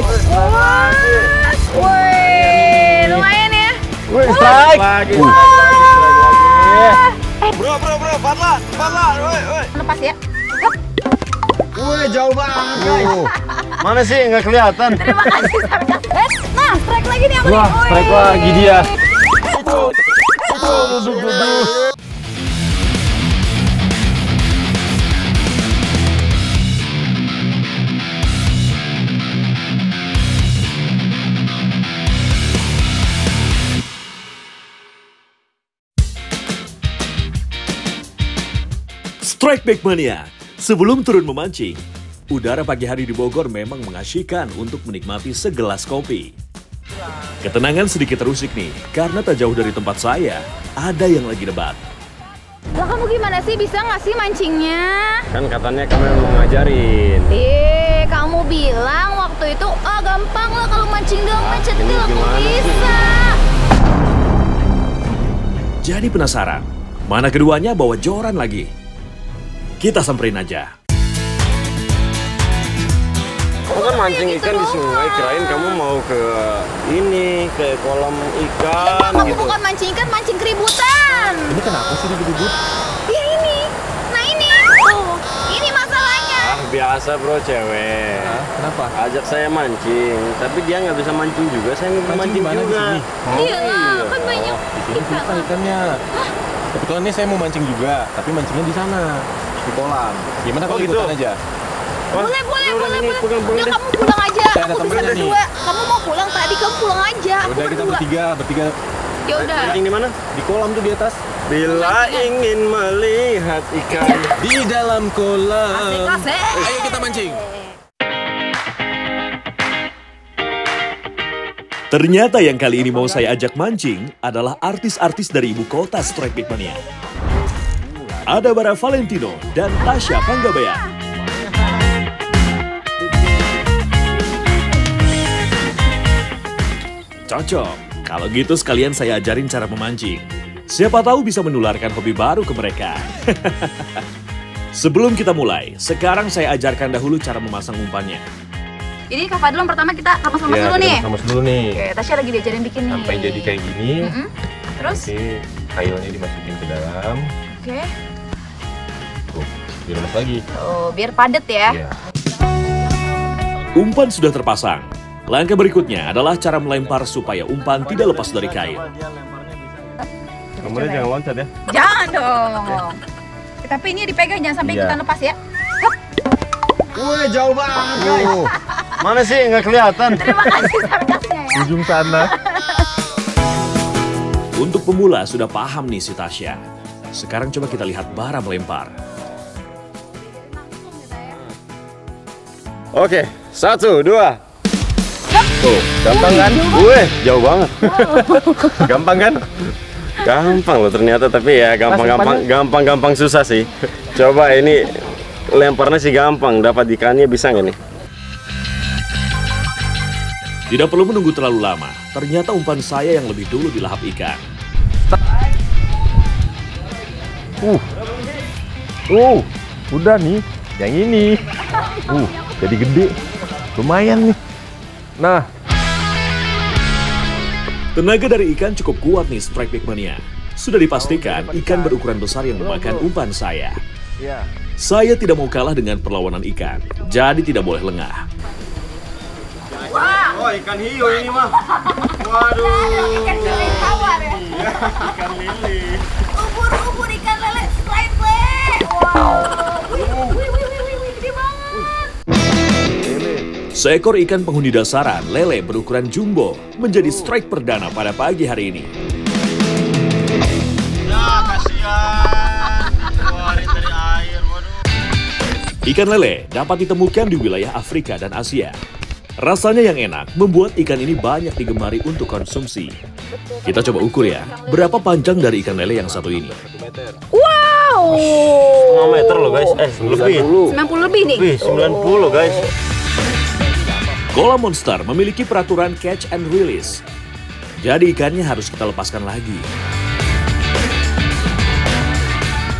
strike. Wih, lumayan ya. Wih, strike. Lagi. Bro, Fatla, woi. Lepas ya. Wih, jauh banget, guys. Mana sih nggak kelihatan? Terima kasih sarkas. Nah, strike lagi nih, Wah, strike lagi dia. Strike Back Mania. Sebelum turun memancing, udara pagi hari di Bogor memang mengasyikkan untuk menikmati segelas kopi. Ketenangan sedikit terusik nih, karena tak jauh dari tempat saya, ada yang lagi debat. Lah kamu gimana sih, bisa nggak sih mancingnya? Kan katanya kamu mau ngajarin. Kamu bilang waktu itu, gampang lah kalau mancing doang, ini lah aku gimana sih? bisa. Jadi penasaran, mana keduanya bawa joran lagi? Kita samperin aja. Kamu kan mancing ikan di sungai, kirain kamu mau ke ini, ke kolam ikan Kamu gitu. bukan mancing ikan, mancing keributan. Ini kenapa sih ribut-ribut? Ya ini, nah ini, tuh, ini masalahnya. Biasa bro, cewek. Kenapa? Ajak saya mancing, tapi dia nggak bisa mancing juga, saya nggak bisa mancing Gimana di juga. sini? Iya lah, kan banyak Di sini susah ikannya. Kebetulan ini saya mau mancing juga, tapi mancingnya di sana, di kolam. Gimana kalau Oh, gitu? ikutan aja? Boleh. Pulang. Udah kamu pulang aja, Saya ada aku bisa temennya nih. berdua. Kamu mau pulang tadi, kamu pulang aja. Aku Udah kita berdua. bertiga Ya udah. Mancing di mana? di kolam tuh di atas. Bila ingin melihat ikan. Di dalam kolam. Asik. Ayo kita mancing. Ternyata yang kali ini mau saya ajak mancing adalah artis-artis dari ibu kota Strike Back Mania. Ada Bara Valentino dan Tasya Panggabean. Cocok, kalau gitu sekalian saya ajarin cara memancing. Siapa tahu bisa menularkan hobi baru ke mereka. Sebelum kita mulai, sekarang saya ajarkan dahulu cara memasang umpannya. Jadi Kak Fadlon pertama kita kamus dulu nih. Kamus dulu nih. Oke, Tasya lagi diajarin bikin nih. Sampai jadi kayak gini. Terus? Oke, kailnya dimasukin ke dalam. Oke. Tuh, dilepas lagi. Oh, biar padat ya. Iya. Umpan sudah terpasang. Langkah berikutnya adalah cara melempar supaya umpan tidak lepas dari kail. Kamu jangan loncat ya. Jangan dong. Tapi ini dipegang, jangan sampai Iya. ikutan lepas ya. Wih, jauh banget, guys. Mana sih nggak kelihatan? Terima kasih sarkasnya ya. Ujung sana. Untuk pemula sudah paham nih si Tasya. Sekarang coba kita lihat Bara melempar. Oke, 1, 2. Tuh, gampang kan? Wih, jauh banget. Gampang kan? Gampang loh ternyata, tapi ya gampang susah sih. Coba ini lemparnya sih gampang, dapat ikannya bisa nggak nih? Tidak perlu menunggu terlalu lama. Ternyata umpan saya yang lebih dulu dilahap ikan. Udah nih, yang ini. Jadi gede. Lumayan nih. Nah, Tenaga dari ikan cukup kuat nih Strike Back Mania. Sudah dipastikan ikan berukuran besar yang memakan umpan saya. Saya tidak mau kalah dengan perlawanan ikan, jadi tidak boleh lengah. Oh, ikan hiu ini mah. Waduh. Ikan lele tawar ya. Ikan lele. Ubur ikan lele strike back. Wow. Wih, gede banget. Seekor ikan penghuni dasaran, lele berukuran jumbo, menjadi strike perdana pada pagi hari ini. Ya, kasihan. Keluarin dari air, waduh. Ikan lele dapat ditemukan di wilayah Afrika dan Asia. Rasanya yang enak membuat ikan ini banyak digemari untuk konsumsi. Kita coba ukur ya, berapa panjang dari ikan lele yang satu ini. Wow. 5 meter loh guys, lebih. 90 lebih nih. Wih, 90 guys. Kolam Monster memiliki peraturan catch and release. Jadi ikannya harus kita lepaskan lagi.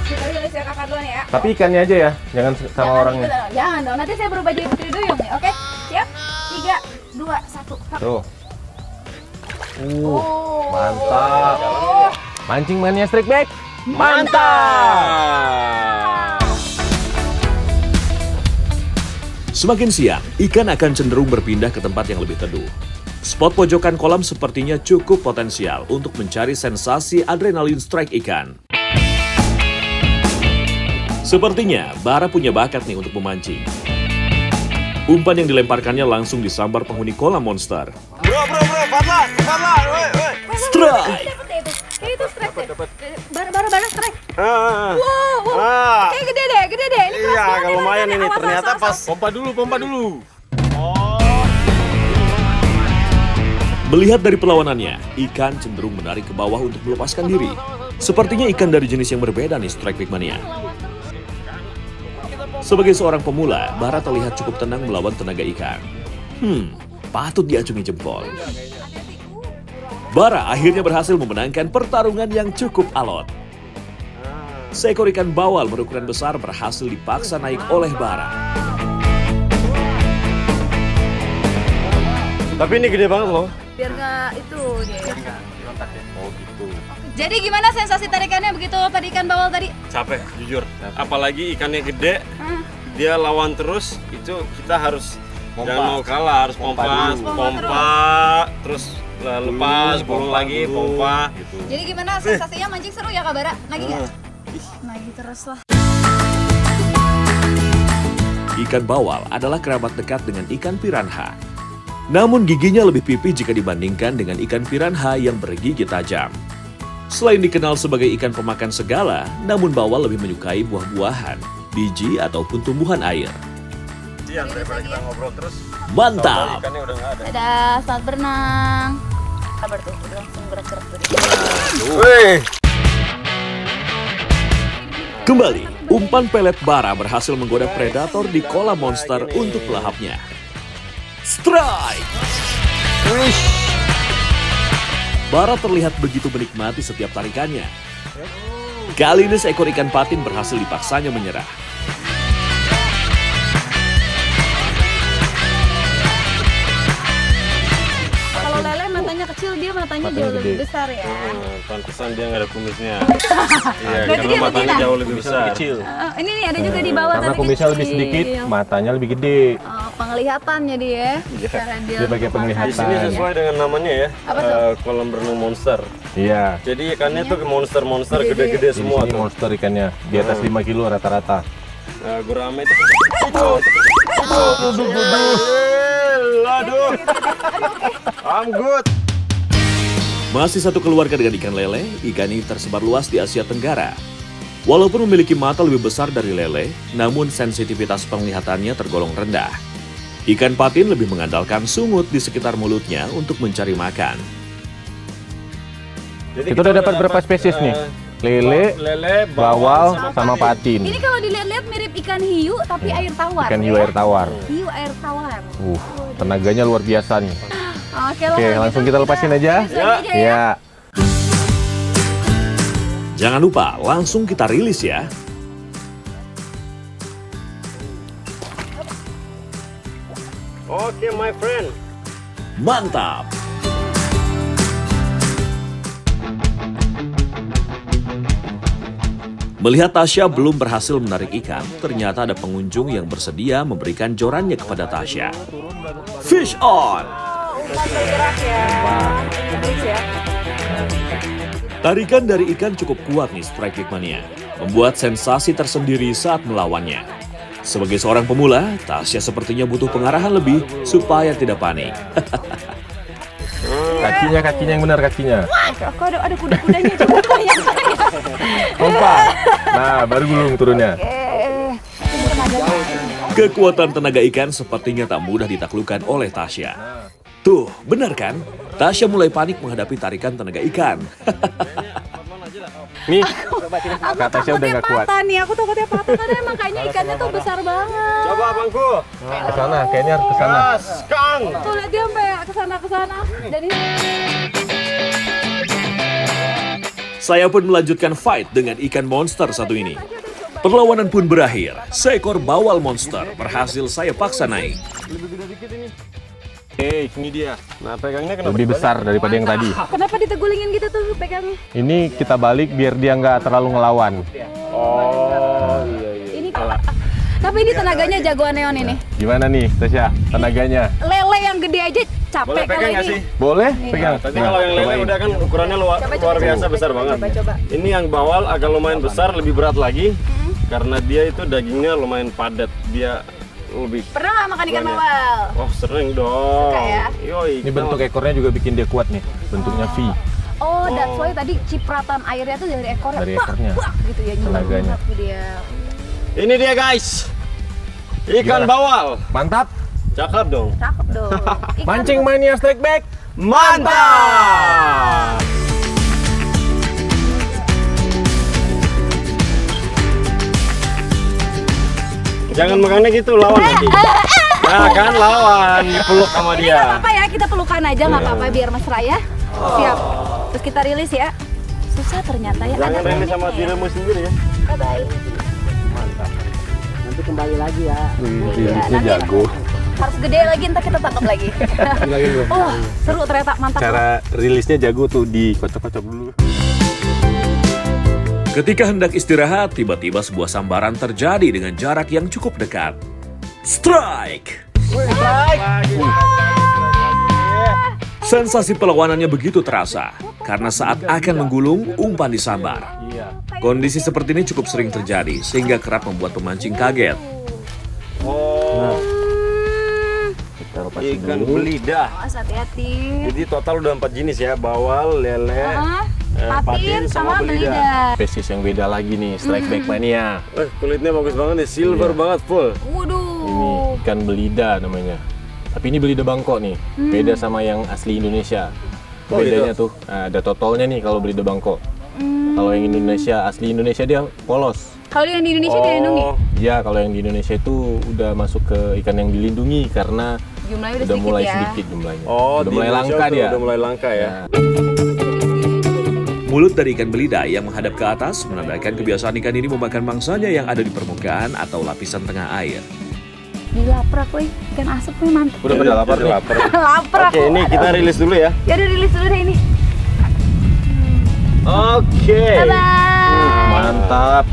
Kita rilis ya Kak Fadlon ya. tapi ikannya aja ya, jangan sama orangnya. Jangan dong, nanti saya berubah jadi putri duyung nih, oke? Siap? 3, Tuh. Mantap. Mancing mania strike back. Mantap. Semakin siang, ikan akan cenderung berpindah ke tempat yang lebih teduh. Spot pojokan kolam sepertinya cukup potensial untuk mencari sensasi adrenalin strike ikan. Sepertinya Bara punya bakat nih untuk memancing. Umpan yang dilemparkannya langsung disambar penghuni kolam monster. Bro, patlah, woi. Strike! Itu strike deh. Bara strike. Ah. Wow. Kayak gede deh. Ini keras Iya, banget kalau nih, lumayan Bara. ini Awas, ternyata awas, pas. Pompa dulu. Melihat dari perlawanannya, ikan cenderung menarik ke bawah untuk melepaskan diri. Sepertinya ikan dari jenis yang berbeda nih Strike Big Mania. Sebagai seorang pemula, Bara terlihat cukup tenang melawan tenaga ikan. Patut diacungi jempol. Bara akhirnya berhasil memenangkan pertarungan yang cukup alot. Seekor ikan bawal berukuran besar berhasil dipaksa naik oleh Bara. Tapi ini gede banget loh. Biar nggak itu dia. Oh gitu. Jadi gimana sensasi tarikannya begitu tadi ikan bawal tadi? Capek, jujur. Apalagi ikannya gede, dia lawan terus, itu kita harus jangan mau kalah, harus pompa, terus lepas, gulung lagi, pompa. Gitu. Jadi gimana sensasinya mancing seru ya Kak Bara? Lagi nggak? Lagi terus lah. Ikan bawal adalah kerabat dekat dengan ikan piranha. Namun giginya lebih pipih jika dibandingkan dengan ikan piranha yang bergigi tajam. Selain dikenal sebagai ikan pemakan segala, namun bawal lebih menyukai buah-buahan, biji ataupun tumbuhan air. Siang daripada kita ngobrol terus. Mantap! Ikannya udah nggak ada. Dadah, selamat berenang. Kabar tuh, udah langsung gerak-gerak tadi. Wih. Kembali, umpan pelet Bara berhasil menggoda predator di kolam monster untuk melahapnya. Strike! Bara terlihat begitu menikmati setiap tarikannya. Kali ini seekor ikan patin berhasil dipaksanya menyerah. Kalau lele matanya kecil, dia matanya jauh lebih besar ya. Pantesan dia nggak ada kumisnya. Iya, Berarti karena dia matanya betina? jauh lebih besar. Kecil. Ini nih ada juga di bawah Karena tadi kumisnya lebih kecil. sedikit, matanya lebih gede. Penglihatan jadi ya. Cara Dia pakai penglihatan. Di sini sesuai dengan namanya ya, Apa tuh? kolam berenang monster. Iya. Jadi ikannya tuh monster gede-gede Di semua sini tuh. monster ikannya di atas 5 kilo rata-rata. Gurame itu. Aduh. I'm good. Masih satu keluarga dengan ikan lele, ikan ini tersebar luas di Asia Tenggara. Walaupun memiliki mata lebih besar dari lele, namun sensitivitas penglihatannya tergolong rendah. Ikan patin lebih mengandalkan sungut di sekitar mulutnya untuk mencari makan. Jadi Kita udah dapat berapa spesies nih? Lele, bawal, sama patin. Ini kalau dilihat-lihat mirip ikan hiu tapi air tawar. Ikan hiu ya? air tawar. Hiu air tawar. Tenaganya luar biasa nih. Oke, Oke, langsung kita lepasin aja. rilis lagi aja ya. Ya. Jangan lupa, langsung kita rilis ya. Oke, my friend. Mantap! Melihat Tasya belum berhasil menarik ikan, ternyata ada pengunjung yang bersedia memberikan jorannya kepada Tasya. Fish on! Tarikan dari ikan cukup kuat nih Strike Big Mania, membuat sensasi tersendiri saat melawannya. Sebagai seorang pemula, Tasya sepertinya butuh pengarahan lebih supaya tidak panik. Kakinya yang benar kakinya. Aku ada kuda-kudanya coba yang saya. Pompa. Nah, baru gulung turunnya. Kekuatan tenaga ikan sepertinya tak mudah ditaklukkan oleh Tasya. Tuh, benar kan? Tasya mulai panik menghadapi tarikan tenaga ikan. Nih, Aku Kak Tasya udah takutnya nggak kuat. patah nih, aku takutnya patah karena emang kayaknya ikannya tuh besar banget. Coba abangku. ke sana, kayaknya harus ke sana. Gas, Kang. Tuh lihat dia sampai kesana. Dan ini Saya pun melanjutkan fight dengan ikan monster satu ini. Perlawanan pun berakhir. Seekor bawal monster berhasil saya paksa naik. Ini dia. Nah, pegangnya kenapa Lebih besar daripada yang tadi. Kenapa ditegulingin gitu tuh pegangnya? Ini kita balik biar dia nggak terlalu ngelawan. Oh, iya. Ini tapi ini tenaganya jagoan Neon ini. Gimana nih, Tasya? Tenaganya? Lele yang gede aja capek Boleh pegang kalau nggak ini. sih? Boleh? Pegang. Tapi kalau yang lele udah kan ukurannya luar biasa besar banget. Coba. Ini yang bawal agak lumayan besar, lebih berat lagi. Karena dia itu dagingnya lumayan padat. Dia lebih. Pernah nggak makan ikan bawal? Oh, sering dong. Suka ya? Yoi. Ini bentuk ekornya juga bikin dia kuat nih. Bentuknya V. Oh, that's why tadi cipratan airnya tuh dari ekornya. Dari ekornya. Wah, gitu ya Tenaganya. nyuap dia. Ini dia guys. Ikan Gimana? bawal. Mantap. Cakep dong. Cakep dong. Ikan Mancing Mania Strike Back. Mantap. Jangan makannya gitu, lawan nanti. Nah kan lawan, peluk sama Ini nggak dia. apa-apa ya, kita pelukan aja nggak apa-apa biar mesra ya. Siap. Terus kita rilis ya. Susah ternyata ya. Jangan Ada ini sama ya. dirimu sendiri ya. Bye-bye. Nanti kembali lagi ya. Rilisnya nanti jago. Harus gede lagi, ntar kita tangkap lagi. Oh, seru ternyata, mantap. Cara rilisnya jago tuh dikocok-kocok dulu. Ketika hendak istirahat, tiba-tiba sebuah sambaran terjadi dengan jarak yang cukup dekat. Strike! Sensasi perlawanannya begitu terasa, karena saat akan menggulung, umpan disambar. Kondisi seperti ini cukup sering terjadi, sehingga kerap membuat pemancing kaget. Oh, ikan belida. Awas hati-hati. Jadi total udah 4 jenis ya, bawal, lele, Patin sama belida. Spesies yang beda lagi nih, Strike Back Mania. Kulitnya bagus banget nih, silver banget full. Waduh. Ini ikan belida namanya. Tapi ini belida Bangkok nih, beda sama yang asli Indonesia. Oh, Bedanya gitu. tuh, ada totolnya nih kalau belida Bangkok. Kalau yang Indonesia, asli Indonesia dia polos. Kalau yang di Indonesia dilindungi. Ya, kalau yang di Indonesia itu udah masuk ke ikan yang dilindungi karena Jumlahnya udah sedikit mulai ya. sedikit jumlahnya. Oh, udah di mulai Indonesia langka tuh dia. Udah mulai langka ya. Mulut dari ikan belida yang menghadap ke atas menandakan kebiasaan ikan ini memakan mangsanya yang ada di permukaan atau lapisan tengah air. Dilaprak woi, ikan asap nih mantep. Udah pada lapar nih. Laprak. Oke, ini kita rilis dulu ya. Ya udah rilis dulu deh ini. Oke. Bye-bye. Mantap.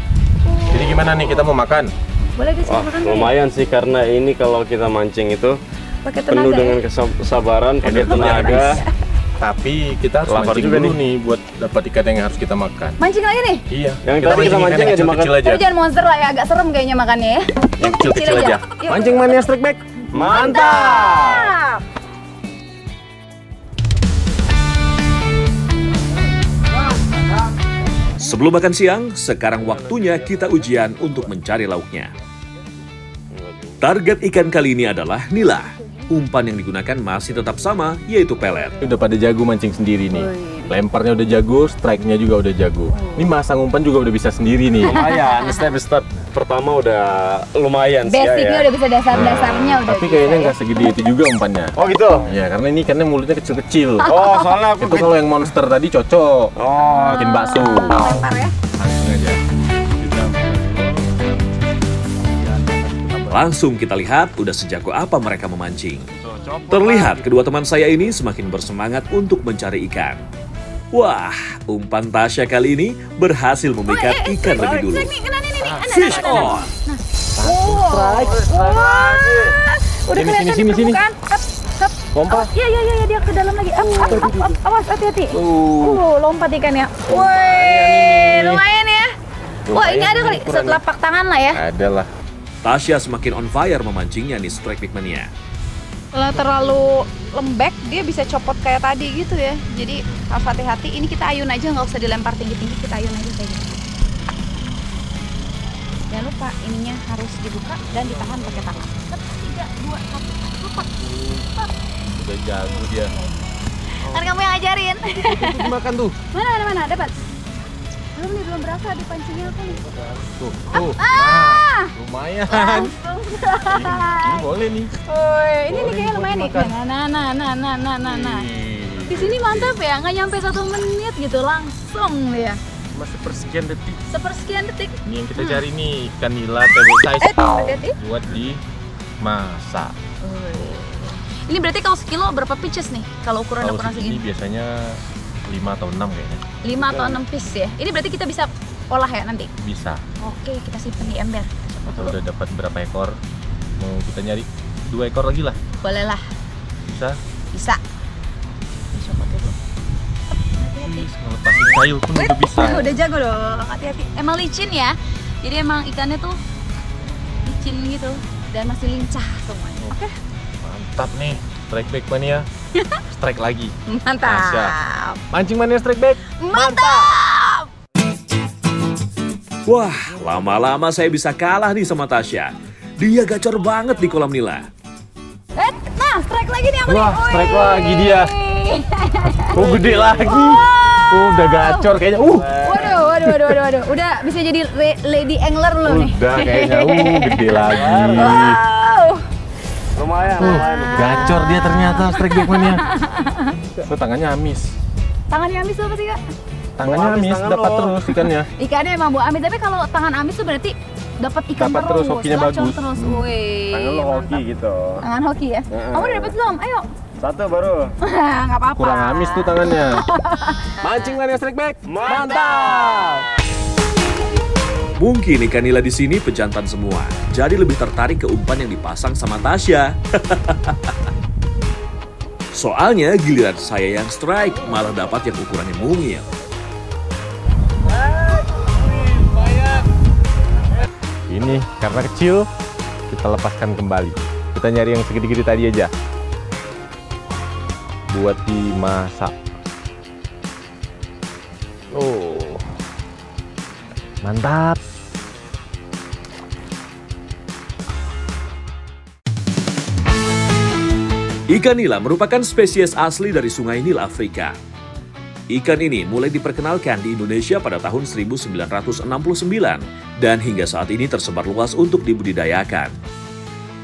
Jadi gimana nih kita mau makan? Boleh guys, Wah, makan deh. lumayan sih karena ini kalau kita mancing itu Pakai penuh tenaga. dengan kesabaran, pakai tenaga. Tapi kita harus Lapar mancing juga dulu nih buat dapat ikan yang harus kita makan. Mancing lagi nih. Iya. Yang tadi kita ikan mancing yang ya dimakan. kecil-kecil aja. Tapi jangan monster lah ya, agak serem kayaknya makannya ya. Yang kecil-kecil aja. Yuk. Mancing Mania Strike Back. Mantap. Sebelum makan siang, sekarang waktunya kita ujian untuk mencari lauknya. Target ikan kali ini adalah nila. Umpan yang digunakan masih tetap sama, yaitu pelet. Udah pada jago mancing sendiri nih. Lemparnya udah jago, strike-nya juga udah jago. Ini masang umpan juga udah bisa sendiri nih. Lumayan, step pertama udah lumayan sih Basicnya ya. udah bisa dasar-dasarnya udah. Tapi bisa kayaknya ya. nggak segede itu juga umpannya. Oh gitu. Ya, karena ini ikannya mulutnya kecil-kecil. Oh, soalnya aku Itu kalau yang monster tadi cocok. Oh, Bikin bakso. Lempar ya. Langsung aja. Langsung kita lihat udah sejago apa mereka memancing. Terlihat kedua teman saya ini semakin bersemangat untuk mencari ikan. Wah, umpan Tasya kali ini berhasil memikat ikan lebih dulu. Nih, kena nih. Fish on! Wah. Udah kelihatan Sini, di sini. permukaan. Up. Pompa. Iya, dia ke dalam lagi. Up. Awas, hati-hati. Tuh. Lompat ikannya. Woi, lumayan ya. Wah, ini ada kali setelapak tangan lah ya. Ada lah. Tasya semakin on fire memancingnya di Strike Back Mania. Kalau terlalu lembek, dia bisa copot kayak tadi gitu ya. Jadi harus hati-hati. Ini kita ayun aja, nggak usah dilempar tinggi-tinggi. Kita ayun aja kayak gitu. Jangan lupa ininya harus dibuka dan ditahan pakai tangan. 3, 2, 1, lepas. Udah jago dia. Kan kamu yang ajarin. Dimakan tuh. Mana, dapat. Belum berasa dipancingnya apa nih. Tuh. Nah, lumayan. Langsung. Ini boleh nih. Woi, ini nih Boleh kayaknya buat lumayan nih. dimakan. Nah. Di sini mantap ya, nggak nyampe 1 menit gitu langsung ya. Cuma sepersekian detik. Sepersekian detik. Ini yang kita cari nih, ikan nila table size Hati-hati. buat dimasak. Ini berarti kalau sekilo berapa pieces nih? Kalau ukuran segini? Biasanya 5 atau 6 kayaknya. 5 atau 6 piece ya. Ini berarti kita bisa olah ya nanti? Bisa. Oke, kita simpen di ember. Atau udah dapat berapa ekor? Mau kita nyari 2 ekor lagi lah. Boleh lah. Bisa? Bisa. Coba dulu. Hati-hati. Ngelepasin kayu pun udah bisa. Udah jago dong. Hati-hati. Emang licin ya. Jadi emang ikannya tuh licin gitu dan masih lincah semuanya. Oke. Mantap nih, strike back mania. Strike lagi. Mantap. Tasya. Mancing mania strike back. Mantap. Wah, lama-lama saya bisa kalah nih sama Tasya. Dia gacor banget di kolam nila. Nah, strike lagi nih aku. Wah, nih. strike lagi dia. Oh, gede lagi. Udah gacor kayaknya. Waduh. Udah bisa jadi lady angler lo nih. Udah kayaknya. Gede lagi. Wow. Lumayan. Gacor dia ternyata strike back mania. Tuh tangannya amis. Tangannya amis tuh apa sih, Kak? Tangannya Amis, amis, tangan dapat lo. terus ikannya. Ikannya emang buah amis, tapi kalau tangan amis tuh berarti dapat ikan Dapat terus, hokinya lacong bagus. terus. Wih. Tangan lo hoki mantap. gitu. Tangan hoki ya? Kamu udah dapet belum? Ayo. 1 baru. Nggak apa-apa. Kurang amis tuh tangannya. Mancing mania strike back. Mantap. Mungkin ikan nila di sini pejantan semua, jadi lebih tertarik ke umpan yang dipasang sama Tasya. Soalnya giliran saya yang strike malah dapat yang ukurannya mungil. Ini karena kecil, kita lepaskan kembali. Kita nyari yang segede-gede tadi aja. Buat dimasak. Oh. Mantap. Ikan nila merupakan spesies asli dari Sungai Nil Afrika. Ikan ini mulai diperkenalkan di Indonesia pada tahun 1969 dan hingga saat ini tersebar luas untuk dibudidayakan.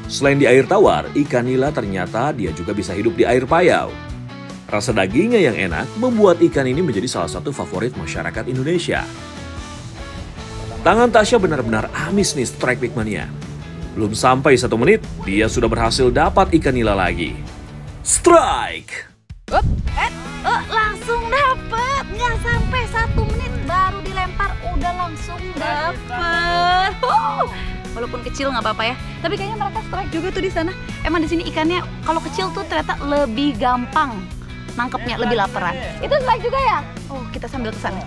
Selain di air tawar, ikan nila ternyata dia juga bisa hidup di air payau. Rasa dagingnya yang enak membuat ikan ini menjadi salah satu favorit masyarakat Indonesia. Tangan Tasya benar-benar amis nih strike back mania. Belum sampai 1 menit, dia sudah berhasil dapat ikan nila lagi. Strike! Langsung dapet. Nggak sampai 1 menit baru dilempar udah langsung dapet. Walaupun kecil nggak apa-apa ya. Tapi kayaknya mereka strike juga tuh di sana. Emang di sini ikannya kalau kecil tuh ternyata lebih gampang nangkepnya, lebih laparan. Itu strike juga ya? Oh, kita sambil ke sana.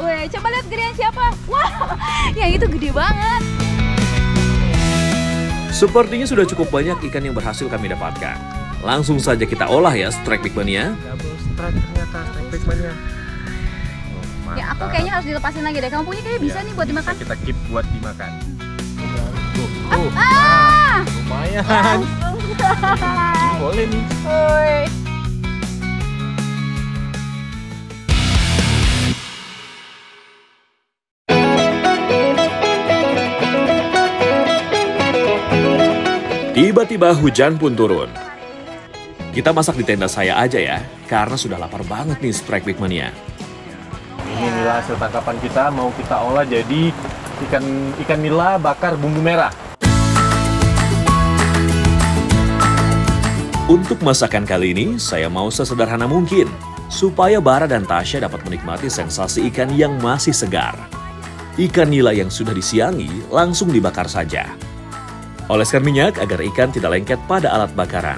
Wih, coba lihat gedean siapa? Wah, yang itu gede banget. Sepertinya sudah cukup banyak ikan yang berhasil kami dapatkan. Langsung saja kita olah ya strike back mania. Double strike ternyata strike back mania. Oh, Ya aku kayaknya harus dilepasin lagi deh. Kamu punya kayaknya bisa nih buat dimakan. Kita keep buat dimakan. Lumayan. Boleh nih. Woi. Tiba-tiba hujan pun turun. Kita masak di tenda saya aja ya, karena sudah lapar banget nih strike back mania. Ini nila hasil tangkapan kita, mau kita olah jadi ikan nila bakar bumbu merah. Untuk masakan kali ini, saya mau sesederhana mungkin, supaya Bara dan Tasya dapat menikmati sensasi ikan yang masih segar. Ikan nila yang sudah disiangi langsung dibakar saja. Oleskan minyak agar ikan tidak lengket pada alat bakaran.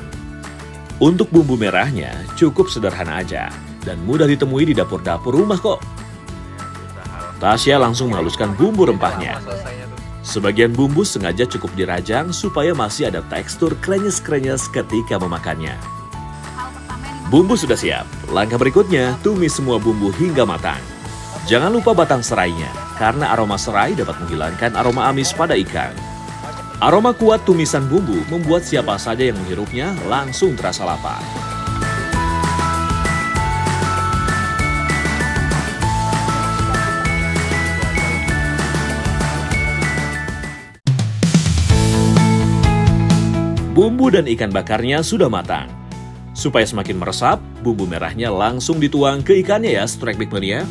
Untuk bumbu merahnya cukup sederhana aja dan mudah ditemui di dapur-dapur rumah kok. Tasya langsung menghaluskan bumbu rempahnya. Sebagian bumbu sengaja cukup dirajang supaya masih ada tekstur krenyes-krenyes ketika memakannya. Bumbu sudah siap. Langkah berikutnya, tumis semua bumbu hingga matang. Jangan lupa batang serainya, karena aroma serai dapat menghilangkan aroma amis pada ikan. Aroma kuat tumisan bumbu membuat siapa saja yang menghirupnya langsung terasa lapar. Bumbu dan ikan bakarnya sudah matang. Supaya semakin meresap, bumbu merahnya langsung dituang ke ikannya ya, strike back mania.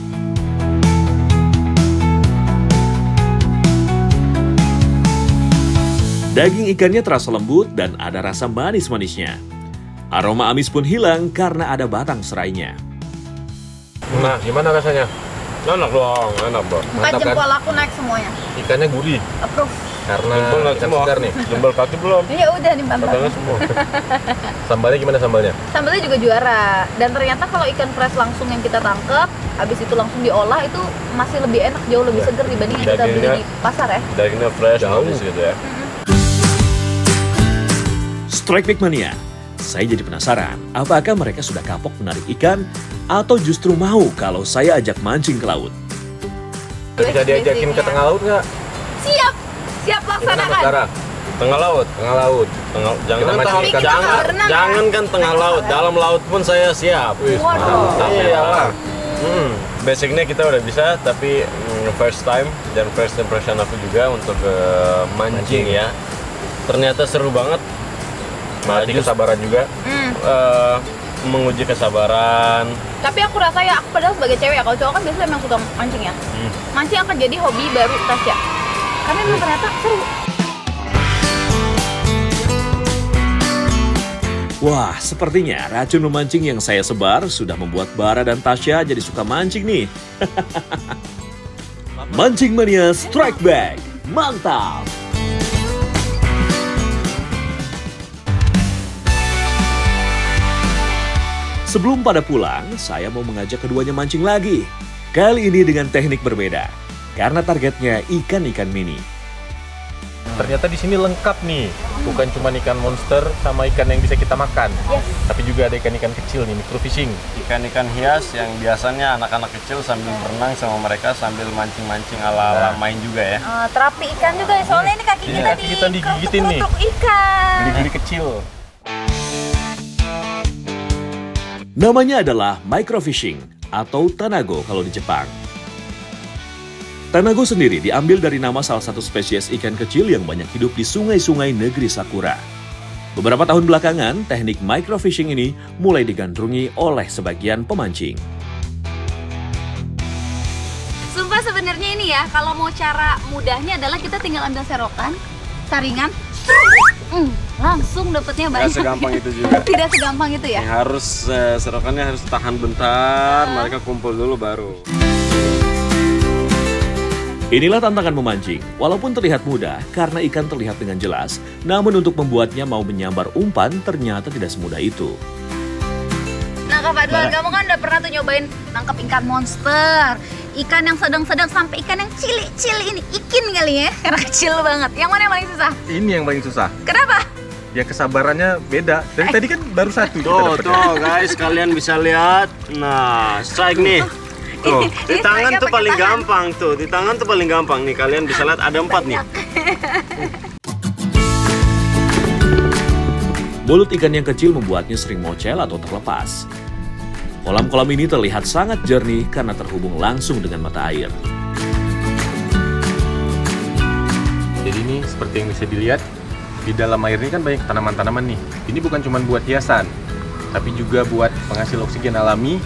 Daging ikannya terasa lembut dan ada rasa manis-manisnya. Aroma amis pun hilang karena ada batang serainya. Nah, gimana rasanya? Enak dong, enak dong. 4 jempol aku naik semuanya. Ikannya gurih Approve. karena Jempol naik ikan semua. segar nih. Jempol kaki belum? Ya udah nih Bang. Batangnya semua. Sambalnya gimana sambalnya? Sambalnya juga juara. Dan ternyata kalau ikan fresh langsung yang kita tangkep, habis itu langsung diolah itu masih lebih enak, jauh lebih seger dibanding yang kita beli Dagingnya- di pasar ya. Dagingnya fresh, Jauh. manis gitu ya. Strike Bag Mania, saya jadi penasaran apakah mereka sudah kapok menarik ikan atau justru mau kalau saya ajak mancing ke laut. Bisa diajakin ke tengah laut nggak? Siap. Siap Ikan apa laksanakan. sekarang? Tengah laut. Tengah laut. Jangan Kita mancing tengah, ikan. Kita nggak berenang, ya? jangan kan tengah laut, dalam laut pun saya siap. Waduh. Mantap ya. Iyalah. Basicnya kita udah bisa, tapi first time dan first impression aku juga untuk mancing ya. Ternyata seru banget. Melatih kesabaran juga. Menguji kesabaran. Tapi aku rasa ya, aku padahal sebagai cewek ya, kalau cowok kan biasanya memang suka mancing ya. Mancing akan jadi hobi baru Tasya. Karena memang ternyata seru. Wah, sepertinya racun memancing yang saya sebar sudah membuat Bara dan Tasya jadi suka mancing nih. Mancing Mania Strike Bag, mantap! Sebelum pada pulang, saya mau mengajak keduanya mancing lagi. Kali ini dengan teknik berbeda, karena targetnya ikan-ikan mini. Ternyata di sini lengkap nih. Bukan cuma ikan monster sama ikan yang bisa kita makan. Yes. Tapi juga ada ikan-ikan kecil nih, microfishing. Ikan-ikan hias yang biasanya anak-anak kecil sambil berenang sama mereka sambil mancing-mancing ala-ala main juga ya. Terapi ikan juga ya, soalnya ini kaki Iya, kita kaki kita digigitin nih. kerutuk ikan. Gili-gili kecil. Namanya adalah microfishing atau tanago kalau di Jepang. Tanago sendiri diambil dari nama salah satu spesies ikan kecil yang banyak hidup di sungai-sungai negeri Sakura. Beberapa tahun belakangan, teknik microfishing ini mulai digandrungi oleh sebagian pemancing. Sumpah sebenarnya ini ya, kalau mau cara mudahnya adalah kita tinggal ambil serokan, saringan, langsung dapetnya banyak. Tidak segampang itu juga. Tidak segampang itu ya. Yang harus serokannya harus tahan bentar, mereka kumpul dulu baru. Inilah tantangan memancing. Walaupun terlihat mudah karena ikan terlihat dengan jelas, namun untuk membuatnya mau menyambar umpan ternyata tidak semudah itu. Nah Kak Fadlan, kamu kan udah pernah tuh nyobain nangkep ikan monster, ikan yang sedang-sedang sampai ikan yang cili-cili ini, ikin kali ya, karena kecil banget. Yang mana yang paling susah? Ini yang paling susah. Kenapa? Ya kesabarannya beda. Dari tadi kan baru satu kita Tuh, dapetnya. tuh guys, kalian bisa lihat. Nah, strike nih. Tuh, di Ini tangan strike-nya tuh pakai paling tangan. gampang tuh. Di tangan tuh paling gampang nih. Kalian bisa lihat ada 4 nih. Mulut ikan yang kecil membuatnya sering mocel atau terlepas. Kolam-kolam ini terlihat sangat jernih karena terhubung langsung dengan mata air. Jadi ini seperti yang bisa dilihat, di dalam air ini kan banyak tanaman-tanaman nih. Ini bukan cuma buat hiasan, tapi juga buat penghasil oksigen alami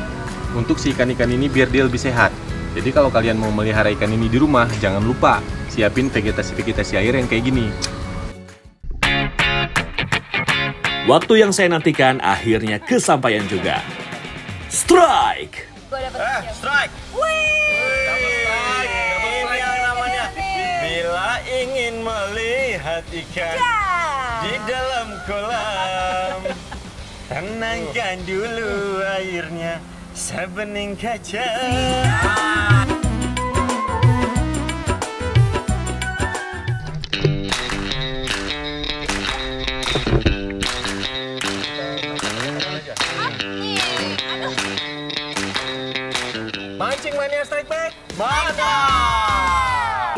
untuk si ikan-ikan ini biar dia lebih sehat. Jadi kalau kalian mau melihara ikan ini di rumah, jangan lupa siapin vegetasi-vegetasi air yang kayak gini. Waktu yang saya nantikan akhirnya kesampaian juga. Strike! Gua dapet Strike. Ini yang namanya. Bila ingin melihat ikan di dalam kolam, tenangkan dulu airnya sebening kaca. Mancing Mania Strike Bag. Mantap!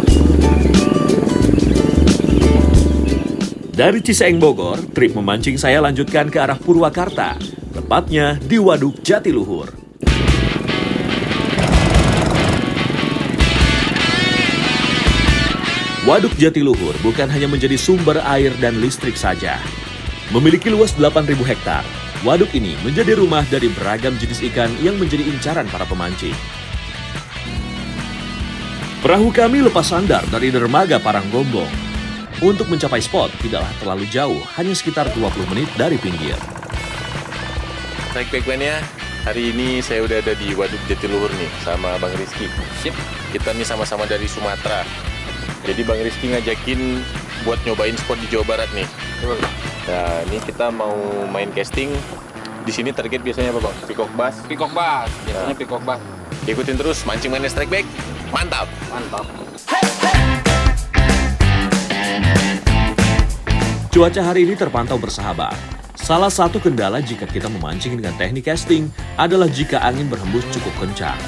Dari Ciseeng Bogor, trip memancing saya lanjutkan ke arah Purwakarta, tepatnya di Waduk Jatiluhur. Waduk Jatiluhur bukan hanya menjadi sumber air dan listrik saja. Memiliki luas 8.000 hektar, waduk ini menjadi rumah dari beragam jenis ikan yang menjadi incaran para pemancing. Perahu kami lepas sandar dari dermaga Paranggombong. Untuk mencapai spot tidaklah terlalu jauh, hanya sekitar 20 menit dari pinggir. Strike back-nya, hari ini saya udah ada di Waduk Jatiluhur nih sama Bang Rizky. Sip. Kita nih sama-sama dari Sumatera. Jadi Bang Rizky ngajakin buat nyobain spot di Jawa Barat nih. Nah, ini kita mau main casting. Di sini target biasanya apa Bang? Peacock bass? Peacock bass, biasanya peacock bass. Ikutin terus, mancing mainnya strike back. Mantap! Mantap. Cuaca hari ini terpantau bersahabat. Salah satu kendala jika kita memancing dengan teknik casting adalah jika angin berhembus cukup kencang.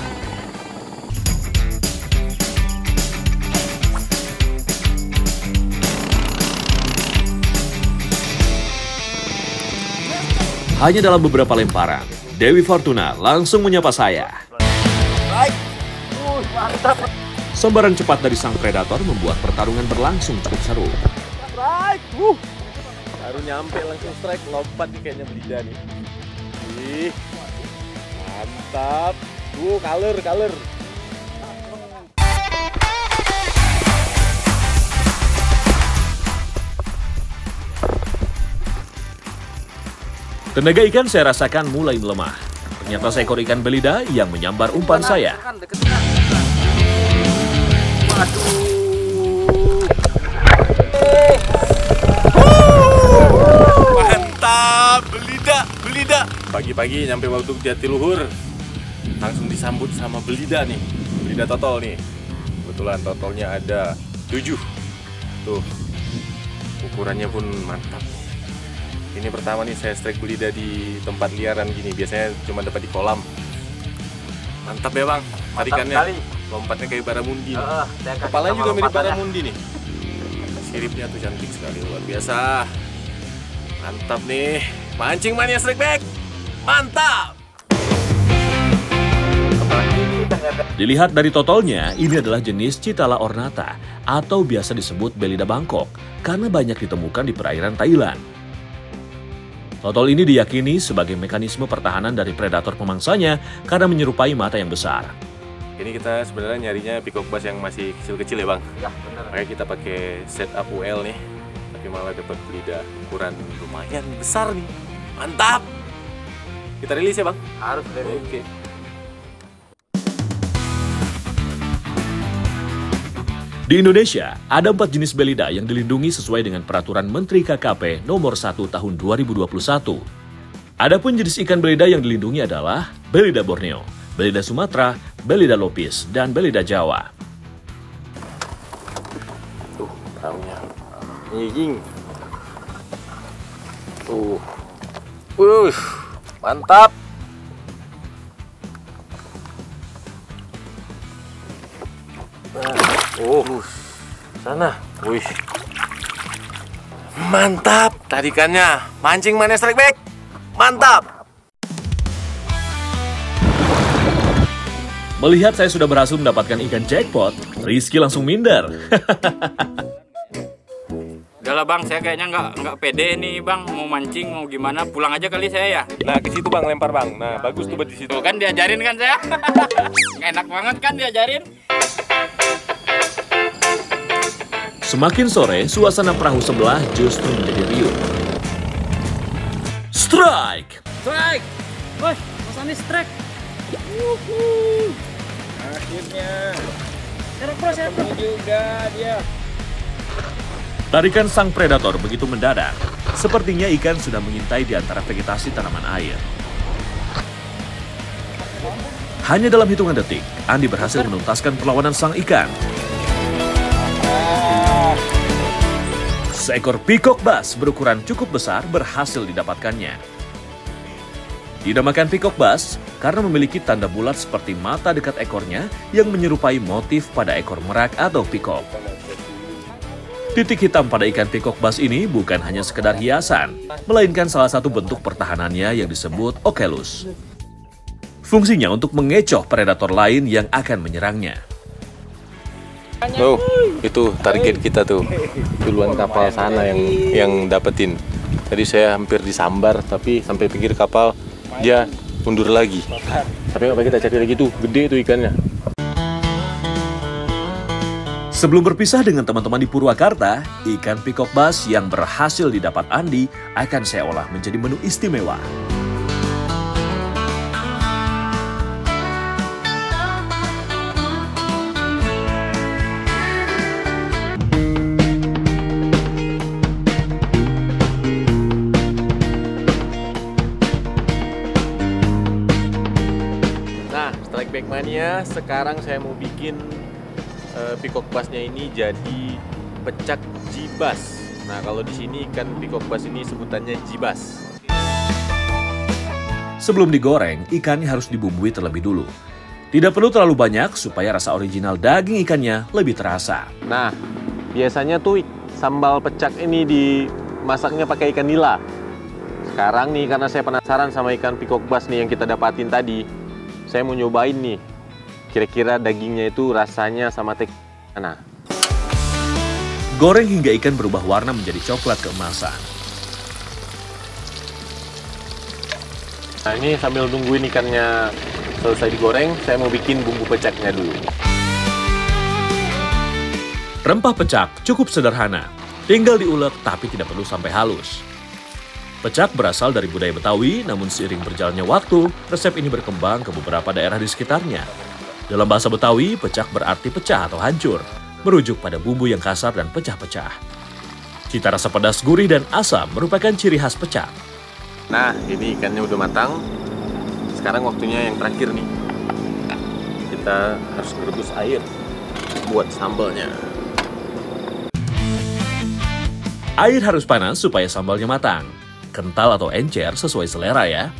Hanya dalam beberapa lemparan, Dewi Fortuna langsung menyapa saya. Sambaran cepat dari sang predator membuat pertarungan berlangsung cukup seru. Baru nyampe langsung strike, lompat nih kayaknya belida nih. Ih, mantap. Color. Tenaga ikan saya rasakan mulai melemah. Ternyata seekor ikan belida yang menyambar umpan saya. Mantap, belida. Pagi-pagi nyampe Waduk Jatiluhur, langsung disambut sama belida nih. Belida totol nih. Kebetulan totolnya ada 7. Tuh, ukurannya pun mantap. Ini pertama nih saya strike belida di tempat liaran gini. Biasanya cuma dapat di kolam. Mantap ya Bang, tarikannya. Lompatnya kayak baramundi. Kepalanya juga mirip baramundi nih. Siripnya tuh cantik sekali, luar biasa. Mantap nih, mancing mania strike back. Mantap! Dilihat dari totolnya, ini adalah jenis Chitala ornata atau biasa disebut belida Bangkok karena banyak ditemukan di perairan Thailand. Totol ini diyakini sebagai mekanisme pertahanan dari predator pemangsanya karena menyerupai mata yang besar. Ini kita sebenarnya nyarinya peacock bass yang masih kecil-kecil ya Bang. Ya, benar. Makanya kita pakai setup UL nih. Tapi malah dapat belida ukuran lumayan besar nih. Mantap! Kita rilis ya Bang? Harus deh. Oke. Di Indonesia, ada 4 jenis belida yang dilindungi sesuai dengan Peraturan Menteri KKP Nomor 1 Tahun 2021. Adapun jenis ikan belida yang dilindungi adalah belida Borneo, belida Sumatera, belida Lopis, dan belida Jawa. Tuh, perahunya. Nyiging. Tuh. Mantap. Sana. Wih. Mantap tarikannya. Mancing mania strike back. Mantap. Melihat saya sudah berhasil mendapatkan ikan jackpot, Rizky langsung minder. Udahlah Bang, saya kayaknya nggak pede nih Bang, mau mancing mau gimana, pulang aja kali saya ya. Nah, ke situ Bang, lempar Bang. Nah, bagus tuh di situ. Tuh kan diajarin kan saya. Enak banget kan diajarin. Semakin sore, suasana perahu sebelah justru menjadi riuh. Strike! Strike! Woi, Mas Anies strike! Akhirnya Serok juga dia. Tarikan sang predator begitu mendadak. Sepertinya ikan sudah mengintai di antara vegetasi tanaman air. Hanya dalam hitungan detik, Andi berhasil menuntaskan perlawanan sang ikan. Seekor peacock bass berukuran cukup besar berhasil didapatkannya. Dinamakan peacock bass karena memiliki tanda bulat seperti mata dekat ekornya yang menyerupai motif pada ekor merak atau peacock. Titik hitam pada ikan peacock bass ini bukan hanya sekedar hiasan, melainkan salah satu bentuk pertahanannya yang disebut okelus. Fungsinya untuk mengecoh predator lain yang akan menyerangnya. Oh, itu target kita tuh. Duluan kapal sana yang dapetin. Tadi saya hampir disambar, tapi sampai pinggir kapal dia mundur lagi. Tapi apa kita cari lagi tuh, gede tuh ikannya. Sebelum berpisah dengan teman-teman di Purwakarta, ikan pikok bass yang berhasil didapat Andi akan saya olah menjadi menu istimewa. Nah, Strike Back Mania, sekarang saya mau bikin pikok bassnya ini jadi pecak jibas. Nah, kalau di sini ikan pikok bass ini sebutannya jibas. Sebelum digoreng, ikannya harus dibumbui terlebih dulu. Tidak perlu terlalu banyak supaya rasa original daging ikannya lebih terasa. Nah, biasanya tuh sambal pecak ini dimasaknya pakai ikan nila. Sekarang nih, karena saya penasaran sama ikan pikok bass nih yang kita dapatin tadi, saya mau nyobain nih. Kira-kira dagingnya itu rasanya sama tekstur mana? Goreng hingga ikan berubah warna menjadi coklat keemasan. Nah, ini sambil nungguin ikannya selesai digoreng, saya mau bikin bumbu pecaknya dulu. Rempah pecak cukup sederhana, tinggal diulek tapi tidak perlu sampai halus. Pecak berasal dari budaya Betawi, namun seiring berjalannya waktu, resep ini berkembang ke beberapa daerah di sekitarnya. Dalam bahasa Betawi, pecak berarti pecah atau hancur, merujuk pada bumbu yang kasar dan pecah-pecah. Cita rasa pedas, gurih, dan asam merupakan ciri khas pecak. Nah, ini ikannya udah matang. Sekarang waktunya yang terakhir nih. Kita harus merebus air buat sambalnya. Air harus panas supaya sambalnya matang. Kental atau encer sesuai selera ya.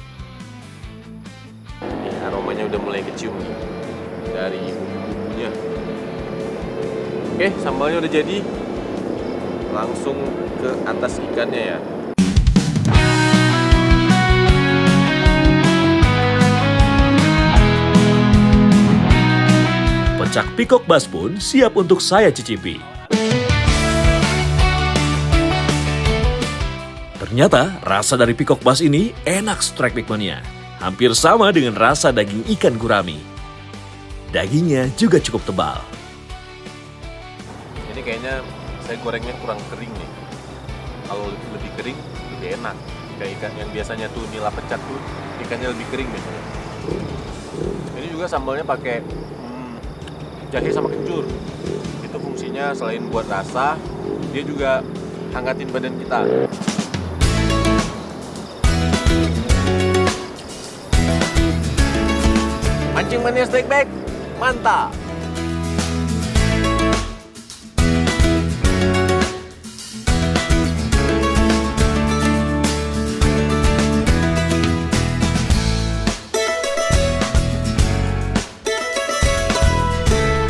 Aromanya udah mulai kecium nih dari bumbu-bumbunya. Oke, sambalnya udah jadi. Langsung ke atas ikannya ya. Pecak pikok bass pun siap untuk saya cicipi. Ternyata rasa dari pikok bass ini enak Strike Back Mania. Hampir sama dengan rasa daging ikan gurami. Dagingnya juga cukup tebal. Ini kayaknya saya gorengnya kurang kering nih. Kalau lebih kering, lebih enak. Kayak ikan yang biasanya tuh nila pecak tuh, ikannya lebih kering biasanya. Ini juga sambalnya pakai jahe sama kencur. Itu fungsinya selain buat rasa, dia juga hangatin badan kita. Mancing Mania Strike Back, mantap!